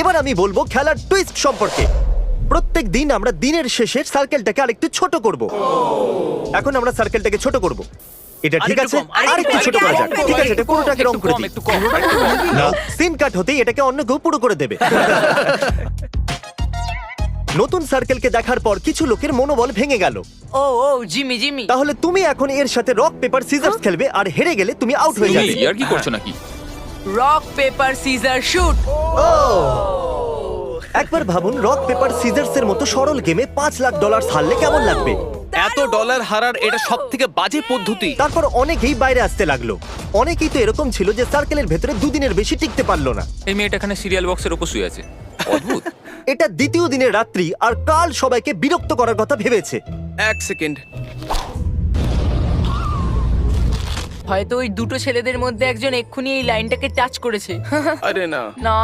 এবার আমি বলবো খেলার টুইস্ট সম্পর্কে। প্রত্যেক দিন আমরা দিনের শেষে সার্কেলটাকে আরেকটু ছোট করব। এখন আমরা সার্কেলটাকে ছোট করব। এটা ঠিক আছে? আরেকটু ছোট করা যাক। ঠিক আছে, এটা পুরোটাকে রং করে দিই। না, সিন কাট হতেই এটাকে অন্য কেউ পুরো করে দেবে। নতুন সার্কেলকে দেখার পর কিছু লোকের মনোবল ভেঙে গেল। ও ও জিমি জিমি তাহলে তুমি এখন এর সাথে রক পেপার সিজার্স খেলবে, আর হেরে গেলে তুমি আউট হয়ে তুমি যাবে। আর কি করছো নাকি? Rock paper scissor shoot. একবার ভাবুন, রক পেপার সিজার্স এর মতো সরল গেমে $5 লাখ হারলে কেমন লাগবে। এত ডলার হারার এটা সবথেকে বাজে পদ্ধতি। তারপর অনেকেই বাইরে আসতে লাগলো। অনেকেই তো এরকম ছিল যে সার্কেলের ভেতরে 2 দিনের বেশি টিকতে পারলো না। এই মেয়েটা এখানে সিরিয়াল বক্সের উপর শুয়ে আছে। অদ্ভুত। এটা দ্বিতীয় দিনের রাত্রি, আর কাল সবাইকে বিরক্ত করার কথা ভেবেছে। এক সেকেন্ড। হয়তো ওই দুটো ছেলেদের মধ্যে একজন এক্ষুনি এই লাইনটাকে টাচ করেছে। আরে না। না